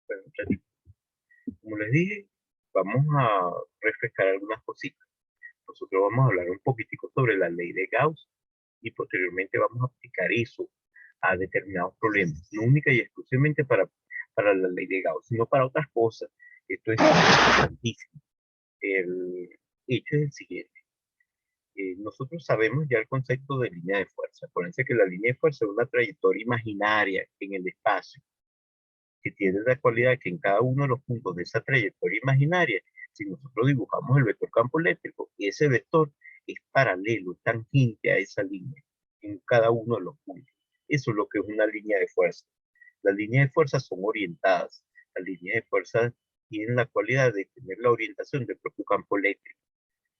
Bueno, muchachos, como les dije, vamos a refrescar algunas cositas. Nosotros vamos a hablar un poquitico sobre la ley de Gauss y posteriormente vamos a aplicar eso a determinados problemas, no única y exclusivamente para la ley de Gauss, sino para otras cosas. Esto es importantísimo. El hecho es el siguiente. Nosotros sabemos ya el concepto de línea de fuerza. Acuérdense que la línea de fuerza es una trayectoria imaginaria en el espacio que tiene la cualidad que en cada uno de los puntos de esa trayectoria imaginaria, si nosotros dibujamos el vector campo eléctrico, ese vector es paralelo, es tangente a esa línea en cada uno de los puntos. Eso es lo que es una línea de fuerza. Las líneas de fuerza son orientadas. Las líneas de fuerza tienen la cualidad de tener la orientación del propio campo eléctrico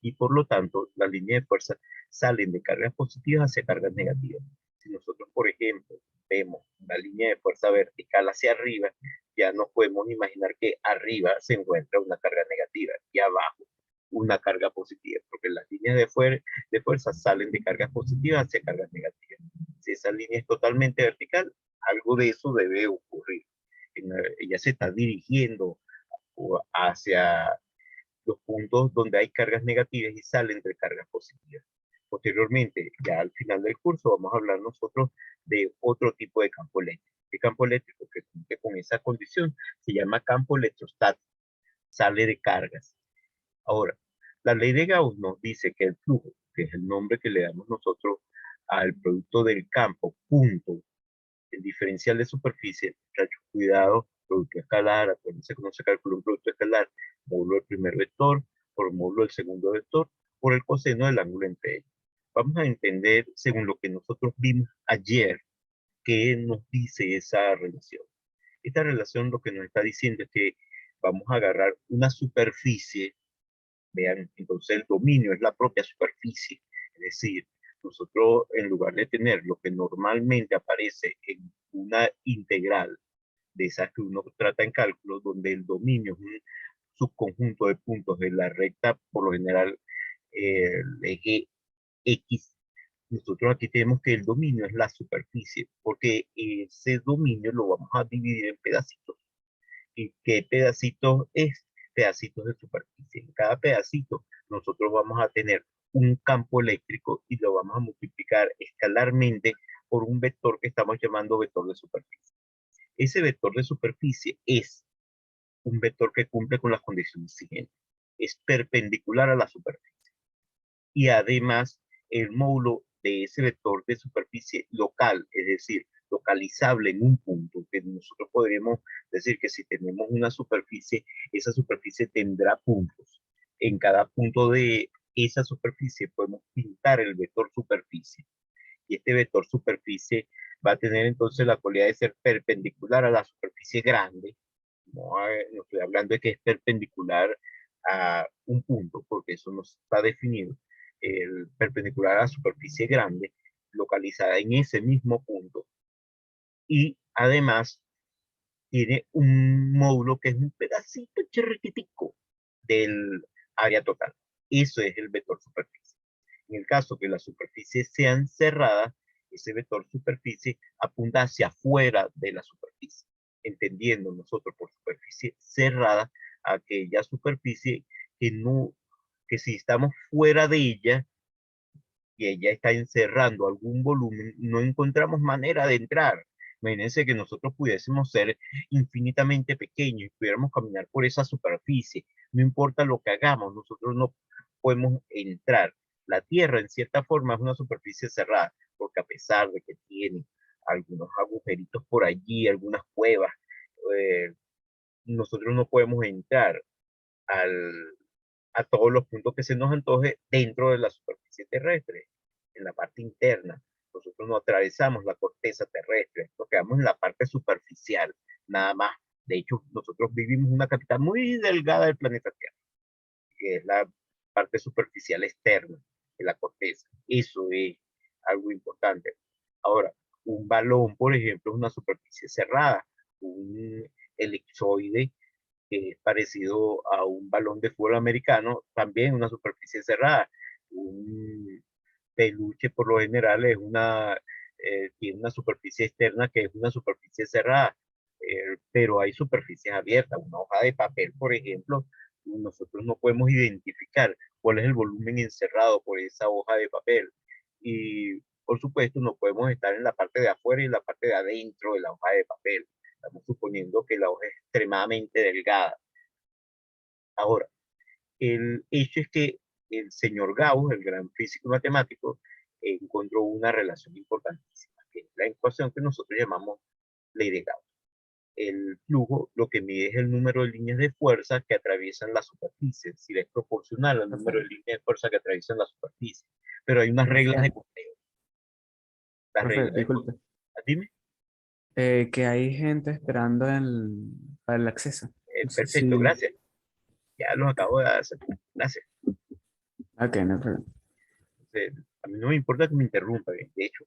y por lo tanto las líneas de fuerza salen de cargas positivas hacia cargas negativas. Si nosotros, por ejemplo, vemos una línea de fuerza vertical hacia arriba, ya nos podemos imaginar que arriba se encuentra una carga negativa y abajo una carga positiva, porque las líneas de fuerza salen de cargas positivas hacia cargas negativas. Si esa línea es totalmente vertical, algo de eso debe ocurrir. Ella se está dirigiendo hacia los puntos donde hay cargas negativas y salen entre cargas positivas. Posteriormente, ya al final del curso, vamos a hablar nosotros de otro tipo de campo eléctrico. El campo eléctrico que cumple con esa condición se llama campo electrostático, sale de cargas. Ahora, la ley de Gauss nos dice que el flujo, que es el nombre que le damos nosotros al producto del campo, punto, el diferencial de superficie, muchachos, cuidado, producto escalar, acuérdense cómo se calcula un producto escalar, módulo del primer vector por módulo del segundo vector por el coseno del ángulo entre ellos. Vamos a entender, según lo que nosotros vimos ayer, qué nos dice esa relación. Esta relación lo que nos está diciendo es que vamos a agarrar una superficie, vean, entonces el dominio es la propia superficie, es decir, nosotros en lugar de tener lo que normalmente aparece en una integral de esas que uno trata en cálculo, donde el dominio es un subconjunto de puntos de la recta, por lo general el eje X, nosotros aquí tenemos que el dominio es la superficie, porque ese dominio lo vamos a dividir en pedacitos. ¿Y qué pedacitos es? Pedacitos de superficie. En cada pedacito nosotros vamos a tener un campo eléctrico y lo vamos a multiplicar escalarmente por un vector que estamos llamando vector de superficie. Ese vector de superficie es un vector que cumple con las condiciones siguientes. Es perpendicular a la superficie. Y además, el módulo de ese vector de superficie local, es decir, localizable en un punto, que nosotros podríamos decir que si tenemos una superficie, esa superficie tendrá puntos. En cada punto de esa superficie podemos pintar el vector superficie. Y este vector superficie va a tener entonces la cualidad de ser perpendicular a la superficie grande. No estoy hablando de que es perpendicular a un punto, porque eso no está definido. El perpendicular a la superficie grande, localizada en ese mismo punto. Y además tiene un módulo que es un pedacito chirriquitico del área total. Eso es el vector superficie. En el caso que las superficies sean cerradas, ese vector superficie apunta hacia afuera de la superficie, entendiendo nosotros por superficie cerrada aquella superficie que no, que si estamos fuera de ella y ella está encerrando algún volumen, no encontramos manera de entrar. Imagínense que nosotros pudiésemos ser infinitamente pequeños y pudiéramos caminar por esa superficie. No importa lo que hagamos, nosotros no podemos entrar. La Tierra, en cierta forma, es una superficie cerrada, porque a pesar de que tiene algunos agujeritos por allí, algunas cuevas, eh, nosotros no podemos entrar al, a todos los puntos que se nos antoje dentro de la superficie terrestre, en la parte interna. Nosotros no atravesamos la corteza terrestre, nos quedamos en la parte superficial, nada más. De hecho, nosotros vivimos una capital muy delgada del planeta Tierra, que es la parte superficial externa de la corteza. Eso es algo importante. Ahora, un balón, por ejemplo, es una superficie cerrada. Un elipsoide que es parecido a un balón de fútbol americano, también una superficie cerrada. Un peluche por lo general es tiene una superficie externa que es una superficie cerrada. pero hay superficies abiertas. Una hoja de papel, por ejemplo, nosotros no podemos identificar cuál es el volumen encerrado por esa hoja de papel. Y por supuesto, no podemos estar en la parte de afuera y en la parte de adentro de la hoja de papel. Estamos suponiendo que la hoja es extremadamente delgada. Ahora, el hecho es que el señor Gauss, el gran físico y matemático, encontró una relación importantísima, que es la ecuación que nosotros llamamos ley de Gauss. El flujo lo que mide es el número de líneas de fuerza que atraviesan la superficie, es decir, es proporcional al número de Profe, líneas de fuerza que atraviesan la superficie. Pero hay unas reglas de profe, conteo. Las profe, reglas de disculpe. conteo. Dime. Que hay gente esperando para el acceso. No sé Perfecto, si... gracias. Ya los acabo de hacer. Gracias. Ok, no hay problema. A mí no me importa que me interrumpan. De hecho,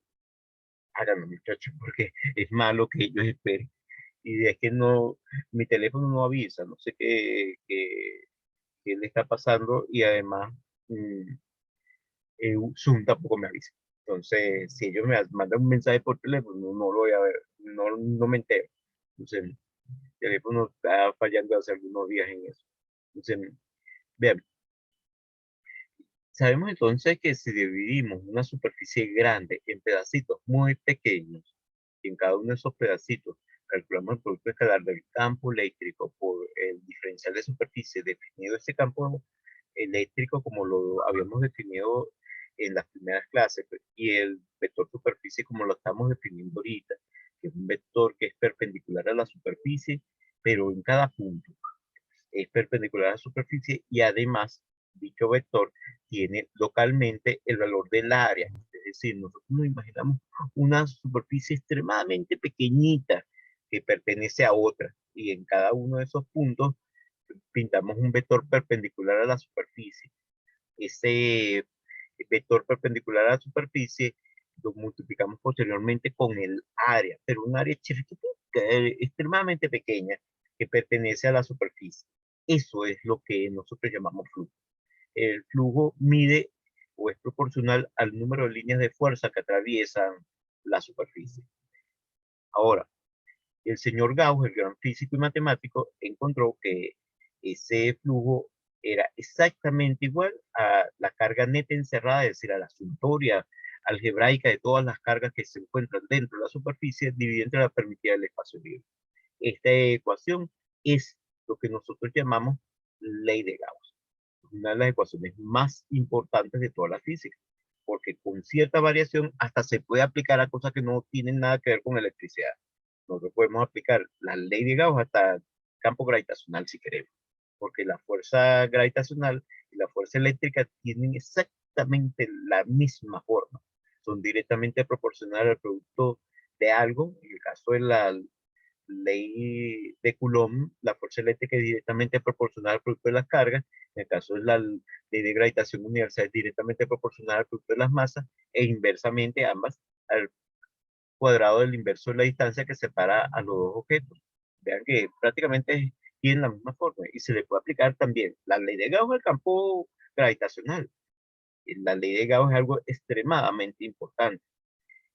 háganlo, muchachos, porque es malo que ellos esperen. Y es que no, mi teléfono no avisa, no sé qué le está pasando y además mm, Zoom tampoco me avisa. Entonces, si ellos me mandan un mensaje por teléfono, no lo voy a ver, no me entero. Entonces, el teléfono está fallando hace algunos días en eso. Entonces, vean, sabemos entonces que si dividimos una superficie grande en pedacitos muy pequeños, y en cada uno de esos pedacitos calculamos el producto escalar del campo eléctrico por el diferencial de superficie definido ese campo eléctrico como lo habíamos definido en las primeras clases, pues, y el vector superficie como lo estamos definiendo ahorita, que es un vector que es perpendicular a la superficie, pero en cada punto es perpendicular a la superficie y además dicho vector tiene localmente el valor del área. Es decir, nosotros nos imaginamos una superficie extremadamente pequeñita que pertenece a otra y en cada uno de esos puntos pintamos un vector perpendicular a la superficie. Ese vector perpendicular a la superficie lo multiplicamos posteriormente con el área, pero un área chiquitita, extremadamente pequeña, que pertenece a la superficie. Eso es lo que nosotros llamamos flujo. El flujo mide o es proporcional al número de líneas de fuerza que atraviesan la superficie. Ahora, el señor Gauss, el gran físico y matemático, encontró que ese flujo era exactamente igual a la carga neta encerrada, es decir, a la sumatoria algebraica de todas las cargas que se encuentran dentro de la superficie dividida entre la permitida del espacio libre. Esta ecuación es lo que nosotros llamamos ley de Gauss, una de las ecuaciones más importantes de toda la física, porque con cierta variación hasta se puede aplicar a cosas que no tienen nada que ver con electricidad. Nosotros podemos aplicar la ley de Gauss hasta campo gravitacional si queremos, porque la fuerza gravitacional y la fuerza eléctrica tienen exactamente la misma forma. Son directamente proporcionales al producto de algo. En el caso de la ley de Coulomb, la fuerza eléctrica es directamente proporcional al producto de las cargas. En el caso de la ley de gravitación universal es directamente proporcional al producto de las masas e inversamente ambas al cuadrado del inverso de la distancia que separa a los dos objetos. Vean que prácticamente tienen la misma forma y se le puede aplicar también la ley de Gauss al campo gravitacional. La ley de Gauss es algo extremadamente importante.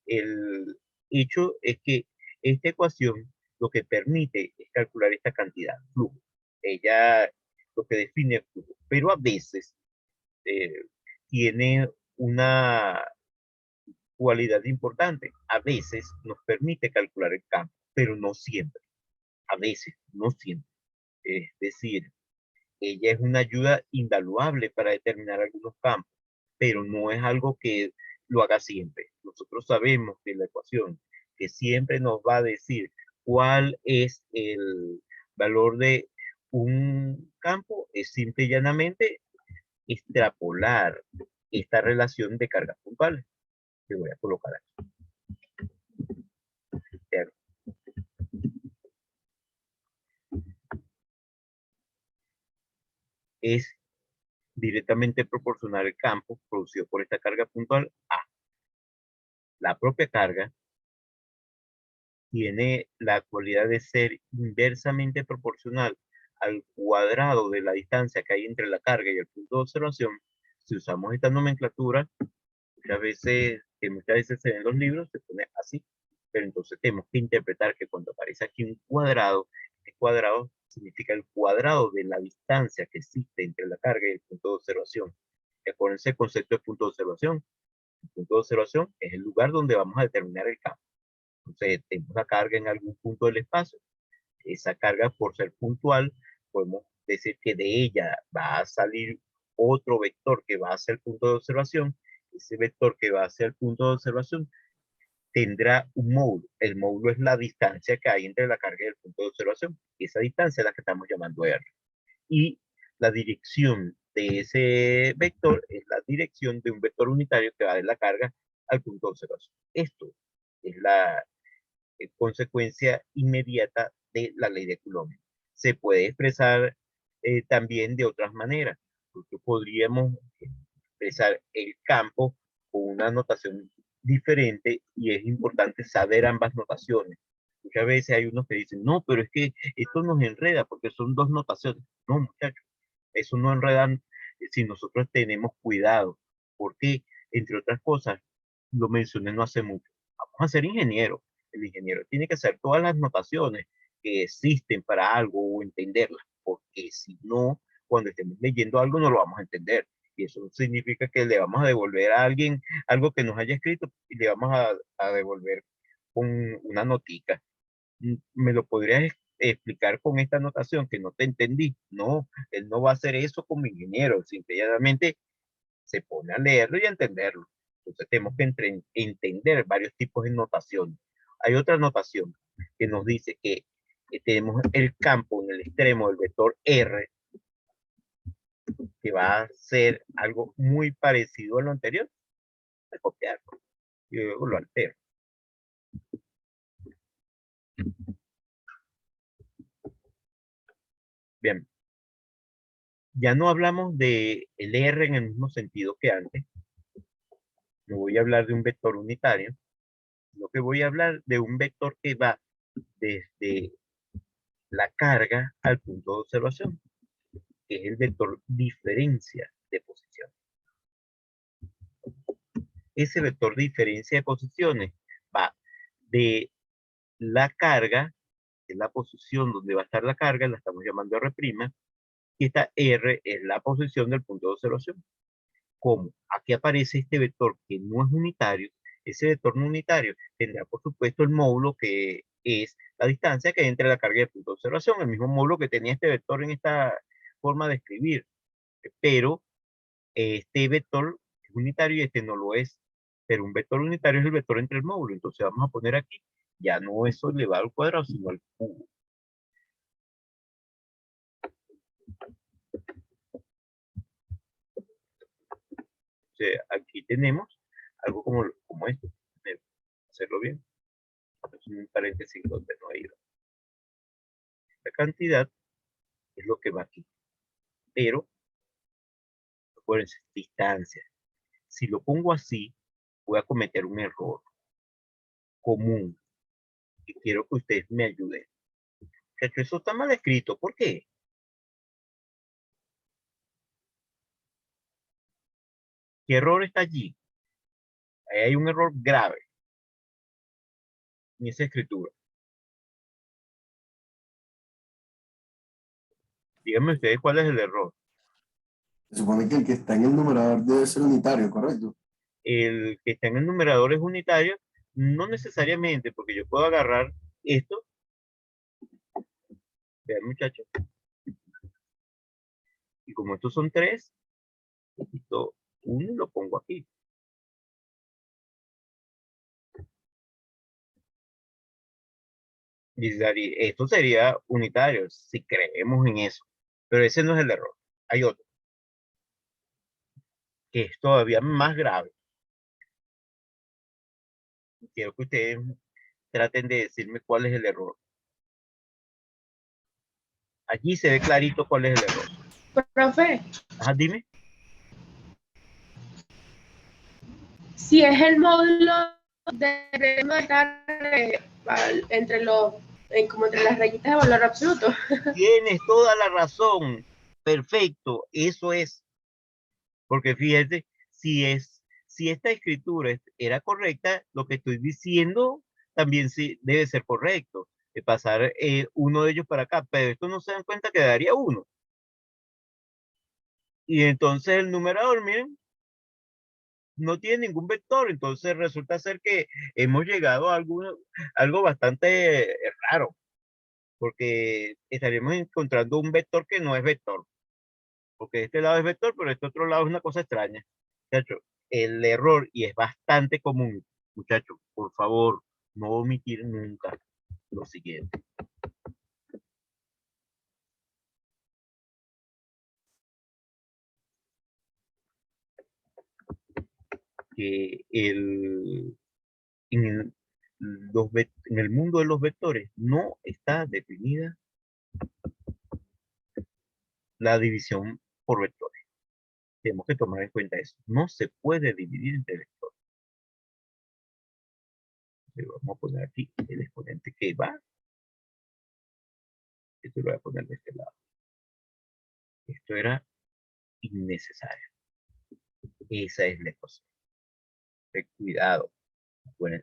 El hecho es que esta ecuación lo que permite es calcular esta cantidad, flujo. Ella lo que define el flujo, pero a veces eh, tiene una cualidad importante. A veces nos permite calcular el campo, pero no siempre. A veces, no siempre. Es decir, ella es una ayuda invaluable para determinar algunos campos, pero no es algo que lo haga siempre. Nosotros sabemos que la ecuación que siempre nos va a decir cuál es el valor de un campo es simple y llanamente extrapolar esta relación de cargas puntuales que voy a colocar aquí. Es directamente proporcional al campo producido por esta carga puntual a la propia carga tiene la cualidad de ser inversamente proporcional al cuadrado de la distancia que hay entre la carga y el punto de observación. Si usamos esta nomenclatura, muchas veces se ven los libros, se pone así, Pero entonces tenemos que interpretar que cuando aparece aquí un cuadrado, este cuadrado significa el cuadrado de la distancia que existe entre la carga y el punto de observación. Acuérdense el concepto de punto de observación. El punto de observación es el lugar donde vamos a determinar el campo. Entonces, tenemos la carga en algún punto del espacio. Esa carga, por ser puntual, podemos decir que de ella va a salir otro vector que va hacia el punto de observación. Ese vector que va hacia el punto de observación tendrá un módulo. El módulo es la distancia que hay entre la carga y el punto de observación. Esa distancia es la que estamos llamando R. Y la dirección de ese vector es la dirección de un vector unitario que va de la carga al punto de observación. Esto es la consecuencia inmediata de la ley de Coulomb. Se puede expresar también de otras maneras. Nosotros podríamos expresar el campo con una notación diferente y es importante saber ambas notaciones. Muchas veces hay unos que dicen, no, pero es que esto nos enreda porque son dos notaciones. No, muchachos, eso no enreda si nosotros tenemos cuidado. Porque, entre otras cosas, lo mencioné no hace mucho. Vamos a ser ingenieros. El ingeniero tiene que hacer todas las notaciones que existen para algo o entenderlas, porque si no, cuando estemos leyendo algo no lo vamos a entender. Y eso significa que le vamos a devolver a alguien algo que nos haya escrito y le vamos a devolver una notica. ¿Me lo podrías explicar con esta anotación que no te entendí? No, él no va a hacer eso como ingeniero, simplemente se pone a leerlo y a entenderlo. Entonces tenemos que entender varios tipos de notación. Hay otra notación que nos dice que tenemos el campo en el extremo del vector R, que va a ser algo muy parecido a lo anterior. Voy a copiarlo y luego lo altero. Bien, ya no hablamos de el R en el mismo sentido que antes. No voy a hablar de un vector unitario, sino que voy a hablar de un vector que va desde la carga al punto de observación, que es el vector diferencia de posición. Ese vector diferencia de posiciones va de la carga, que es la posición donde va a estar la carga, la estamos llamando R', y esta R es la posición del punto de observación. Como aquí aparece este vector que no es unitario, ese vector no unitario tendrá por supuesto el módulo que es la distancia que hay entre la carga y el punto de observación, el mismo módulo que tenía este vector en esta forma de escribir, pero este vector es unitario y este no lo es, pero un vector unitario es el vector entre el módulo, entonces vamos a poner aquí, ya no es elevado al cuadrado, sino al cubo. O sea, aquí tenemos algo como esto, hacerlo bien, es un paréntesis donde no hay ido. La cantidad es lo que va aquí, pero acuérdense, distancia. Si lo pongo así, voy a cometer un error común y quiero que ustedes me ayuden. Que eso está mal escrito, ¿por qué? ¿Qué error está allí? Ahí hay un error grave en esa escritura. Díganme ustedes cuál es el error. Se supone que el que está en el numerador debe ser unitario, ¿correcto? El que está en el numerador es unitario, no necesariamente, porque yo puedo agarrar esto, vean muchachos, y como estos son 3, quito 1 y lo pongo aquí. Y esto sería unitario, si creemos en eso. Pero ese no es el error. Hay otro, que es todavía más grave. Quiero que ustedes traten de decirme cuál es el error. Allí se ve clarito cuál es el error. Profe, Ajá, dime. si es el módulo debemos estar entre como entre las rayitas de valor absoluto. Tienes toda la razón. Perfecto, eso es. Porque fíjate, si esta escritura era correcta, lo que estoy diciendo también sí debe ser correcto, pasar uno de ellos para acá, pero esto no se dan cuenta que daría 1. Y entonces el numerador, miren, no tiene ningún vector, entonces resulta ser que hemos llegado a algo bastante raro, porque estaríamos encontrando un vector que no es vector, porque este lado es vector, pero este otro lado es una cosa extraña. Muchachos, el error, y es bastante común, muchachos, por favor, no omitir nunca lo siguiente. Que en en el mundo de los vectores no está definida la división por vectores. Tenemos que tomar en cuenta eso. No se puede dividir entre vectores. Le vamos a poner aquí el exponente que va. Esto lo voy a poner de este lado. Esto era innecesario. Esa es la ecuación. Cuidado.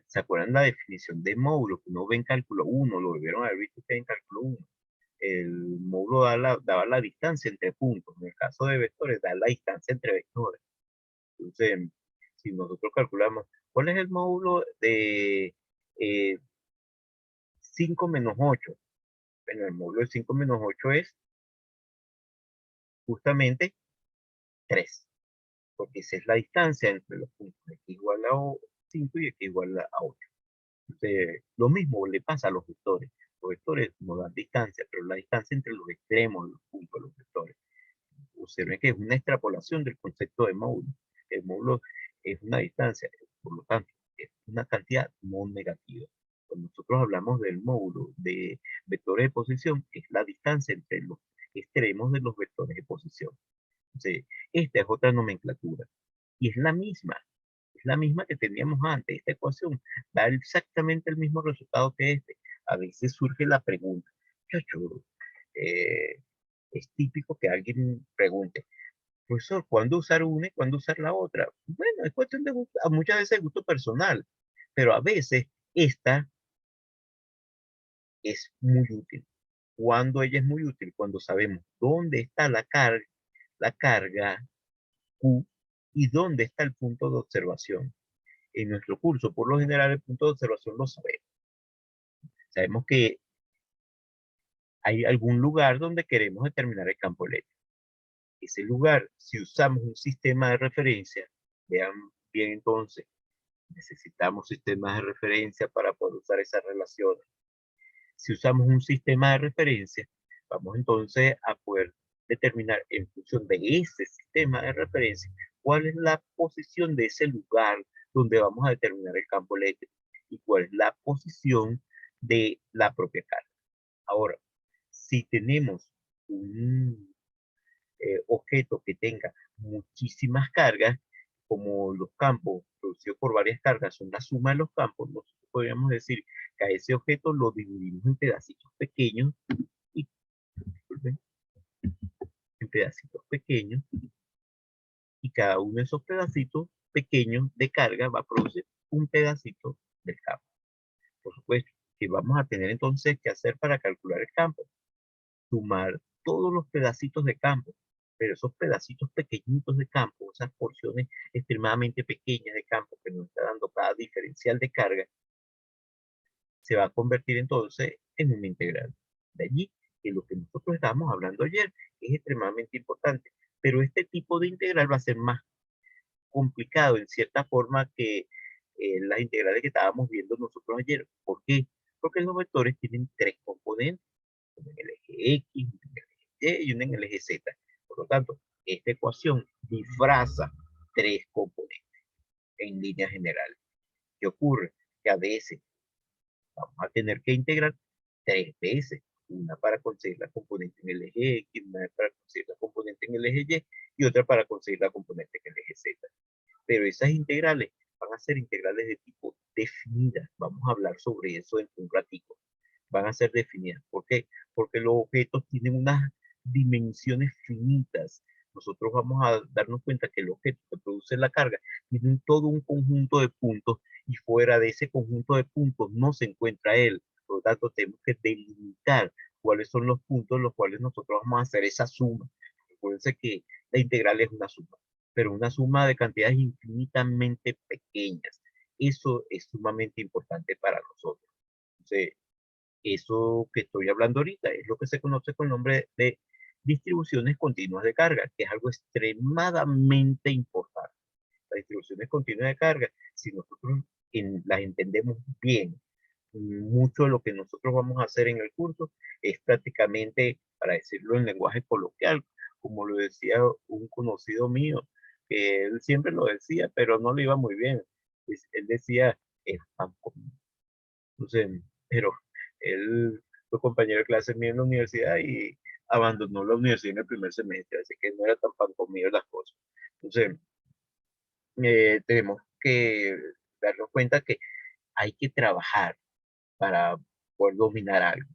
¿Se acuerdan la definición de módulo que uno ve en cálculo 1? Lo debieron haber visto ustedes en cálculo 1. El módulo daba la distancia entre puntos. En el caso de vectores, da la distancia entre vectores. Entonces, si nosotros calculamos, ¿cuál es el módulo de 5 menos 8? Bueno, el módulo de 5 menos 8 es justamente 3, porque esa es la distancia entre los puntos, x igual a 5 y x igual a 8. Entonces, lo mismo le pasa a los vectores. Los vectores nos dan distancia, pero la distancia entre los extremos de los puntos de los vectores. Observen que es una extrapolación del concepto de módulo. El módulo es una distancia, por lo tanto, es una cantidad no negativa. Cuando nosotros hablamos del módulo de vectores de posición, es la distancia entre los extremos de los vectores de posición. Entonces, esta es otra nomenclatura. Y es la misma que teníamos antes. Esta ecuación da exactamente el mismo resultado que este. A veces surge la pregunta, chacho, es típico que alguien pregunte, profesor, ¿cuándo usar una y cuándo usar la otra? Bueno, es cuestión de gusto, muchas veces de gusto personal, pero a veces esta es muy útil. Cuando ella es muy útil, cuando sabemos dónde está la carga Q y dónde está el punto de observación. En nuestro curso, por lo general, el punto de observación lo sabemos. Sabemos que hay algún lugar donde queremos determinar el campo eléctrico. Ese lugar, si usamos un sistema de referencia, vean bien entonces, necesitamos sistemas de referencia para poder usar esas relaciones. Si usamos un sistema de referencia, vamos entonces a poder determinar en función de ese sistema de referencia cuál es la posición de ese lugar donde vamos a determinar el campo eléctrico y cuál es la posición de la propia carga. Ahora, si tenemos un objeto que tenga muchísimas cargas, como los campos producidos por varias cargas son la suma de los campos, nosotros podríamos decir que a ese objeto lo dividimos en pedacitos pequeños y disculpen, en pedacitos pequeños y cada uno de esos pedacitos pequeños de carga va a producir un pedacito del campo. Por supuesto, que vamos a tener entonces que hacer para calcular el campo, sumar todos los pedacitos de campo, pero esos pedacitos pequeñitos de campo, esas porciones extremadamente pequeñas de campo que nos está dando cada diferencial de carga, se va a convertir entonces en una integral. De allí que lo que nosotros estábamos hablando ayer es extremadamente importante, pero este tipo de integral va a ser más complicado en cierta forma que las integrales que estábamos viendo nosotros ayer. ¿Por qué? Porque los vectores tienen 3 componentes, uno en el eje X, uno en el eje Y y uno en el eje Z. Por lo tanto, esta ecuación disfraza 3 componentes en líneas generales. ¿Qué ocurre? Que a veces vamos a tener que integrar 3 veces. Una para conseguir la componente en el eje X, una para conseguir la componente en el eje Y otra para conseguir la componente en el eje Z. Pero esas integrales van a ser integrales de tipo definidas. Vamos a hablar sobre eso en un ratito. Van a ser definidas. ¿Por qué? Porque los objetos tienen unas dimensiones finitas. nosotros vamos a darnos cuenta que el objeto que produce la carga tiene todo un conjunto de puntos y fuera de ese conjunto de puntos no se encuentra él. Por lo tanto, tenemos que delimitar cuáles son los puntos en los cuales nosotros vamos a hacer esa suma. Recuerden que la integral es una suma, pero una suma de cantidades infinitamente pequeñas. Eso es sumamente importante para nosotros. Entonces, eso que estoy hablando ahorita es lo que se conoce con el nombre de distribuciones continuas de carga, que es algo extremadamente importante. Las distribuciones continuas de carga, si nosotros las entendemos bien, mucho de lo que nosotros vamos a hacer en el curso es prácticamente, para decirlo en lenguaje coloquial, como lo decía un conocido mío, que él siempre lo decía, pero no le iba muy bien. Él decía, es pan comido. Entonces, pero él fue compañero de clase mío en la universidad y abandonó la universidad en el primer semestre, así que no era tan pan comido las cosas. Entonces, tenemos que darnos cuenta que hay que trabajar para poder dominar algo.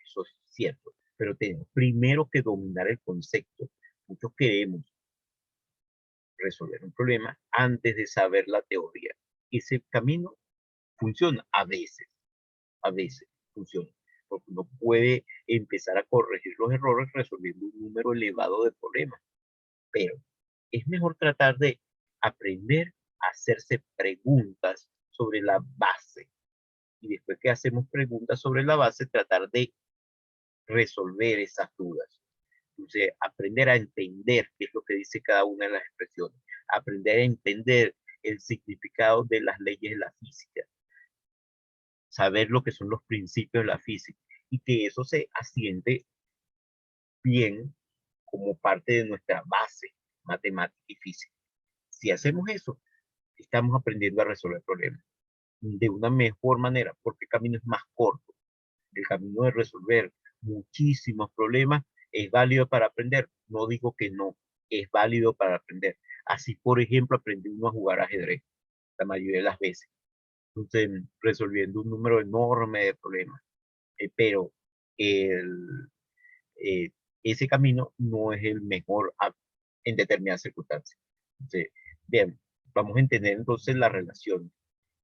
Eso es cierto. Pero tenemos primero que dominar el concepto. Muchos queremos resolver un problema antes de saber la teoría. Ese camino funciona a veces funciona. Porque uno puede empezar a corregir los errores resolviendo un número elevado de problemas. Pero es mejor tratar de aprender a hacerse preguntas sobre la base. Y después que hacemos preguntas sobre la base, tratar de resolver esas dudas. Entonces, aprender a entender qué es lo que dice cada una de las expresiones. Aprender a entender el significado de las leyes de la física. Saber lo que son los principios de la física. Y que eso se asiente bien como parte de nuestra base matemática y física. Si hacemos eso, estamos aprendiendo a resolver problemas de una mejor manera, porque el camino es más corto. El camino de resolver muchísimos problemas es válido para aprender. No digo que no, es válido para aprender. Así, por ejemplo, aprende uno a jugar ajedrez la mayoría de las veces. Entonces, resolviendo un número enorme de problemas. Pero el, eh, ese camino no es el mejor en determinadas circunstancias. Entonces, bien, vamos a entender entonces la relación.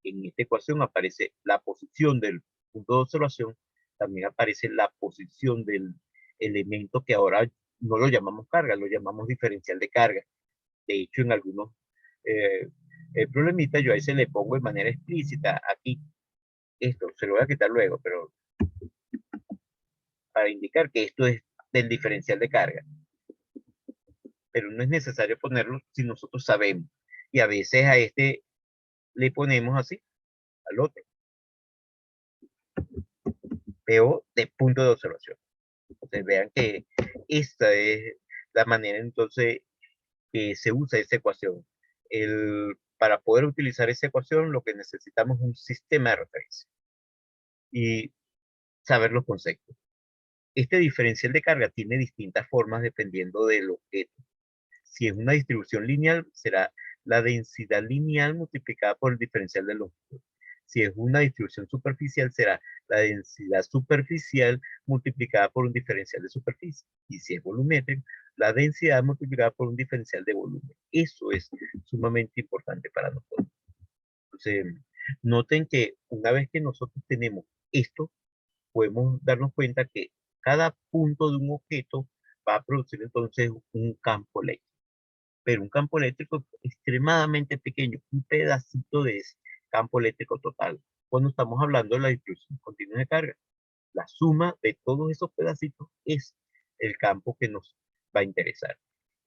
En esta ecuación aparece la posición del punto de observación, también aparece la posición del elemento que ahora no lo llamamos carga, lo llamamos diferencial de carga. De hecho, en algunos eh, problemitas yo ahí se le pongo de manera explícita aquí, esto se lo voy a quitar luego, pero para indicar que esto es del diferencial de carga. Pero no es necesario ponerlo si nosotros sabemos. Y a veces a este le ponemos así, al otro. PO de punto de observación. Entonces vean que esta es la manera entonces que se usa esa ecuación. Para poder utilizar esa ecuación lo que necesitamos es un sistema de referencia y saber los conceptos. Este diferencial de carga tiene distintas formas dependiendo del objeto. Si es una distribución lineal, será la densidad lineal multiplicada por el diferencial de longitud. Si es una distribución superficial, será la densidad superficial multiplicada por un diferencial de superficie. Y si es volumétrico, la densidad multiplicada por un diferencial de volumen. Eso es sumamente importante para nosotros. Entonces, noten que una vez que nosotros tenemos esto, podemos darnos cuenta que cada punto de un objeto va a producir entonces un campo eléctrico. Pero un campo eléctrico extremadamente pequeño, un pedacito de ese campo eléctrico total. Cuando estamos hablando de la distribución continua de carga, la suma de todos esos pedacitos es el campo que nos va a interesar.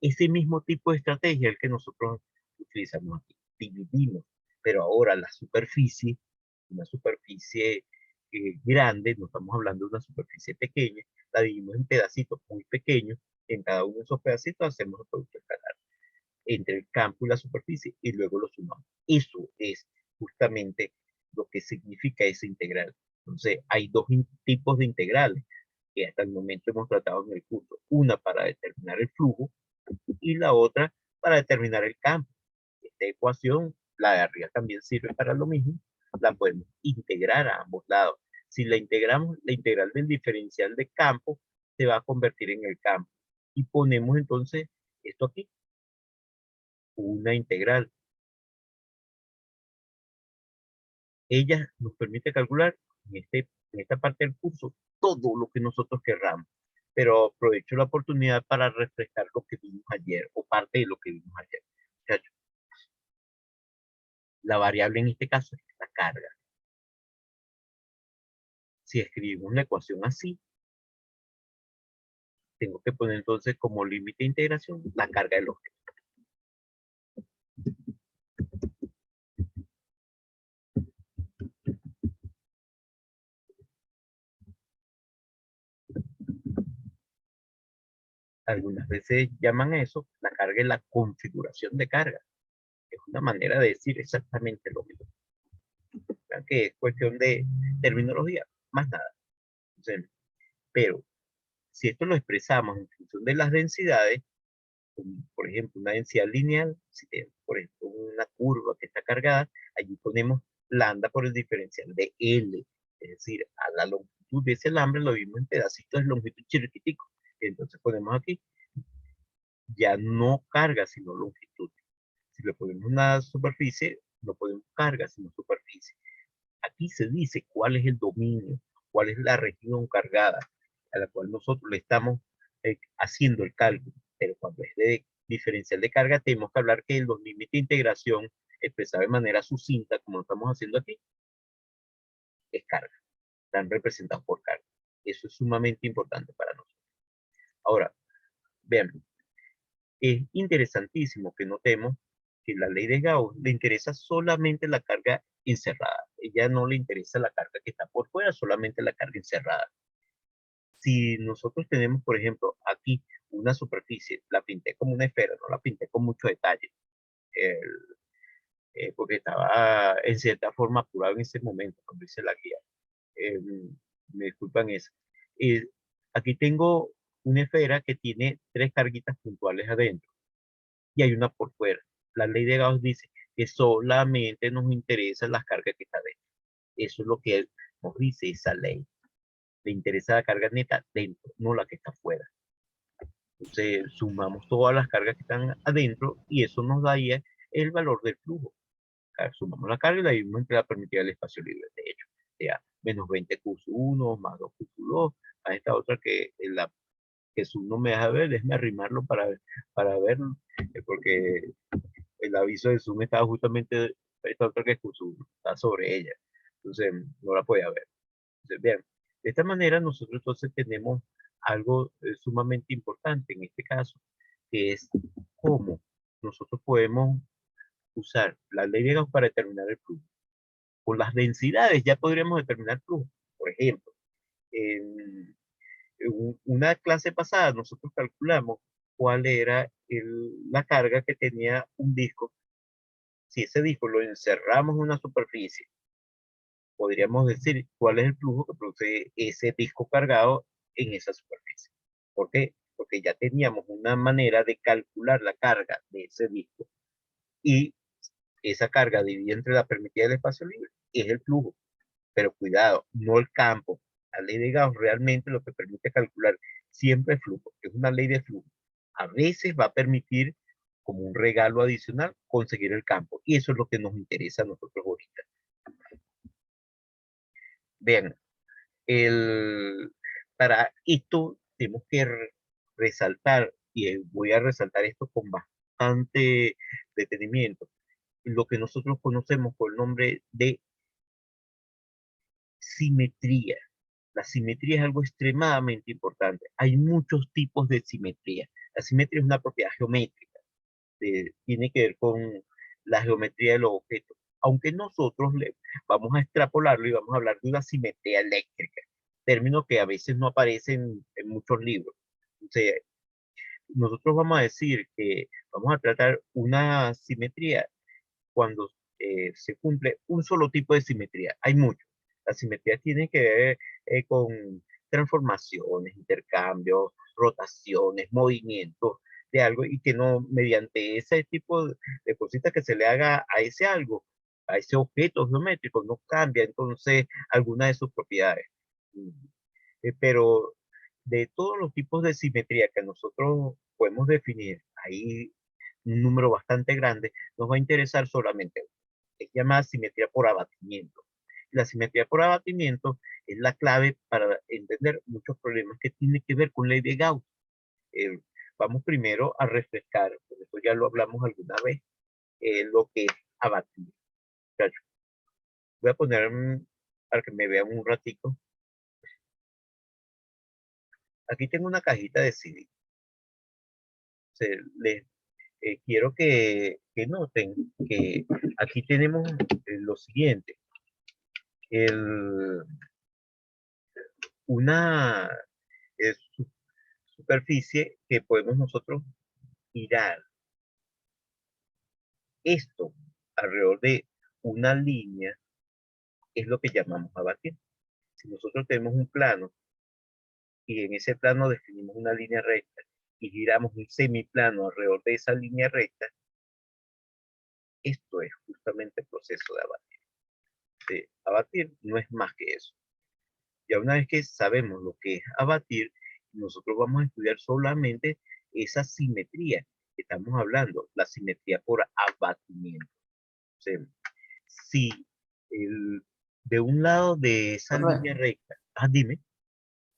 Ese mismo tipo de estrategia es el que nosotros utilizamos aquí. Dividimos, pero ahora la superficie, una superficie grande, no estamos hablando de una superficie pequeña, la dividimos en pedacitos muy pequeños, en cada uno de esos pedacitos hacemos el producto escalar entre el campo y la superficie y luego lo sumamos. Eso es justamente lo que significa esa integral. Entonces, hay dos tipos de integrales que hasta el momento hemos tratado en el curso. Una para determinar el flujo y la otra para determinar el campo. Esta ecuación, la de arriba también sirve para lo mismo. La podemos integrar a ambos lados. Si la integramos, la integral del diferencial de campo se va a convertir en el campo. Y ponemos entonces Esto aquí, una integral. Ella nos permite calcular en esta parte del curso todo lo que nosotros querramos. Pero aprovecho la oportunidad para refrescar lo que vimos ayer, o parte de lo que vimos ayer. Muchachos, la variable en este caso es la carga. Si escribimos la ecuación así, tengo que poner entonces como límite de integración la carga del objeto. Algunas veces llaman a eso la carga y la configuración de carga. Es una manera de decir exactamente lo mismo. Vean que es cuestión de terminología, más nada. Entonces, pero si esto lo expresamos en función de las densidades, por ejemplo, una densidad lineal, si tenemos, por ejemplo, una curva que está cargada, allí ponemos lambda por el diferencial de L, es decir, a la longitud de ese alambre lo vimos en pedacitos de longitud chiquitico. Entonces ponemos aquí, ya no carga, sino longitud. Si le ponemos una superficie, no ponemos carga, sino superficie. Aquí se dice cuál es el dominio, cuál es la región cargada a la cual nosotros le estamos haciendo el cálculo. Pero cuando es de diferencial de carga, tenemos que hablar que los límites de integración, expresados de manera sucinta, como lo estamos haciendo aquí, es carga. Están representados por carga. Eso es sumamente importante para nosotros. Ahora, vean, es interesantísimo que notemos que la ley de Gauss le interesa solamente la carga encerrada. Ella no le interesa la carga que está por fuera, solamente la carga encerrada. Si nosotros tenemos, por ejemplo, aquí una superficie, la pinté como una esfera, no la pinté con mucho detalle, porque estaba en cierta forma apurado en ese momento, cuando hice la guía. Me disculpan eso. Aquí tengo una esfera que tiene 3 carguitas puntuales adentro y hay una por fuera. La ley de Gauss dice que solamente nos interesan las cargas que están dentro. Eso es lo que nos dice esa ley. Le interesa la carga neta dentro, no la que está afuera. Entonces sumamos todas las cargas que están adentro y eso nos daría el valor del flujo. Sumamos la carga y la dividimos entre la permitida del espacio libre. De hecho, sea menos 20 Q1 más 2 Q2, más esta otra que la que Zoom no me deja ver, déjame arrimarlo para verlo, porque el aviso de Zoom estaba justamente, esta otra que es Q1, está sobre ella. Entonces no la podía ver. Entonces, bien, de esta manera nosotros entonces tenemos algo sumamente importante en este caso, que es cómo nosotros podemos usar la ley de Gauss para determinar el flujo. Con las densidades ya podríamos determinar el flujo. Por ejemplo, en una clase pasada nosotros calculamos cuál era la carga que tenía un disco. Si ese disco lo encerramos en una superficie, podríamos decir cuál es el flujo que produce ese disco cargado en esa superficie. ¿Por qué? Porque ya teníamos una manera de calcular la carga de ese disco y esa carga dividida entre la permitida del espacio libre es el flujo. Pero cuidado, no el campo. La ley de Gauss realmente lo que permite calcular siempre el flujo, es una ley de flujo. A veces va a permitir, como un regalo adicional, conseguir el campo. Y eso es lo que nos interesa a nosotros ahorita. Vean, para esto tenemos que resaltar, y voy a resaltar esto con bastante detenimiento, lo que nosotros conocemos por el nombre de simetría. La simetría es algo extremadamente importante. Hay muchos tipos de simetría. La simetría es una propiedad geométrica. Tiene que ver con la geometría de los objetos. Aunque nosotros vamos a extrapolarlo y vamos a hablar de una simetría eléctrica, término que a veces no aparece en muchos libros. Entonces, nosotros vamos a decir que vamos a tratar una simetría cuando se cumple un solo tipo de simetría. Hay muchos. La simetría tiene que ver con transformaciones, intercambios, rotaciones, movimientos de algo y que no mediante ese tipo de cositas que se le haga a ese algo, a ese objeto geométrico, no cambia entonces alguna de sus propiedades. Pero de todos los tipos de simetría que nosotros podemos definir ahí un número bastante grande, nos va a interesar solamente uno. Es llamada simetría por abatimiento. La simetría por abatimiento es la clave para entender muchos problemas que tienen que ver con ley de Gauss. Eh, Vamos primero a refrescar, por eso ya lo hablamos alguna vez, lo que es abatir. Muchachos, voy a poner para que me vean un ratico. Aquí tengo una cajita de CD. Les quiero que noten que aquí tenemos lo siguiente. Una superficie que podemos nosotros girar. Esto alrededor de una línea es lo que llamamos abatir. Si nosotros tenemos un plano y en ese plano definimos una línea recta y giramos un semiplano alrededor de esa línea recta, esto es justamente el proceso de abatir. Abatir no es más que eso. Ya una vez que sabemos lo que es abatir, nosotros vamos a estudiar solamente esa simetría que estamos hablando, la simetría por abatimiento. O sea, si de un lado de esa Correcto. línea recta, dime.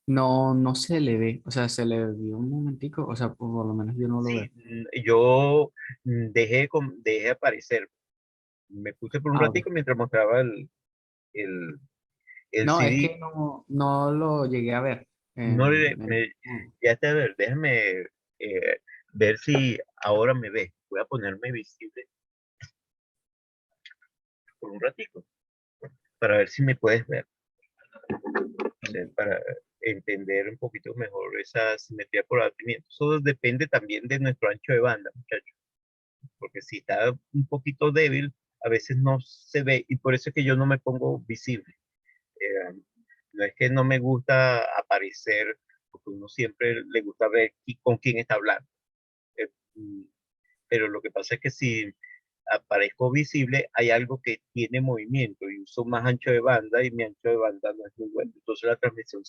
No, no se le ve, o sea, se le vio un momentico, o sea, por lo menos yo no lo veo. Sí, yo dejé aparecer. Me puse por un Ah, ok. ratico mientras mostraba el, el No, es CD. que no lo llegué a ver. No Mm. ya está, a ver, déjame ver si ahora me ves. Voy a ponerme visible por un ratico para ver si me puedes ver. O sea, para entender un poquito mejor esa simetría por abatimiento. Eso depende también de nuestro ancho de banda, muchachos. Porque si está un poquito débil, a veces no se ve y por eso es que yo no me pongo visible. Eh, no es que no me gusta aparecer, porque uno siempre le gusta ver con quién está hablando. Eh, mm, pero lo que pasa es que si aparezco visible, hay algo que tiene movimiento y uso más ancho de banda y mi ancho de banda no es muy bueno. Entonces la transmisión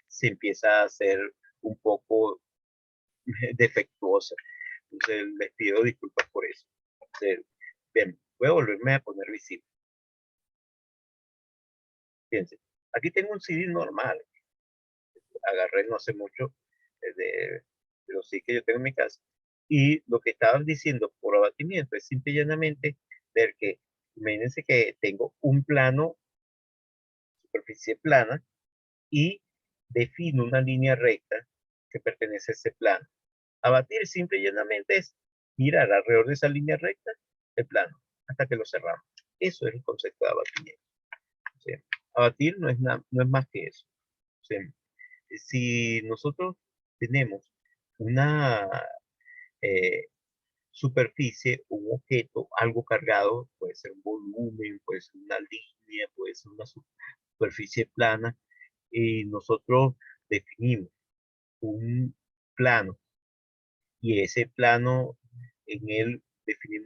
se empieza a hacer un poco defectuosa. Entonces les pido disculpas por eso. Entonces, bien, voy a volverme a poner visible. Fíjense, aquí tengo un CD normal. Agarré no hace mucho de los CD que yo tengo en mi casa. Y lo que estaban diciendo por abatimiento es simple y llanamente ver que, imagínense que tengo un plano, superficie plana, y defino una línea recta que pertenece a ese plano. Abatir simple y llanamente es girar alrededor de esa línea recta el plano hasta que lo cerramos. Eso es el concepto de abatimiento. O sea, abatir no es más que eso. O sea, si nosotros tenemos una eh, superficie, un objeto, algo cargado, puede ser un volumen, puede ser una línea, puede ser una superficie plana, y nosotros definimos un plano y ese plano en él definimos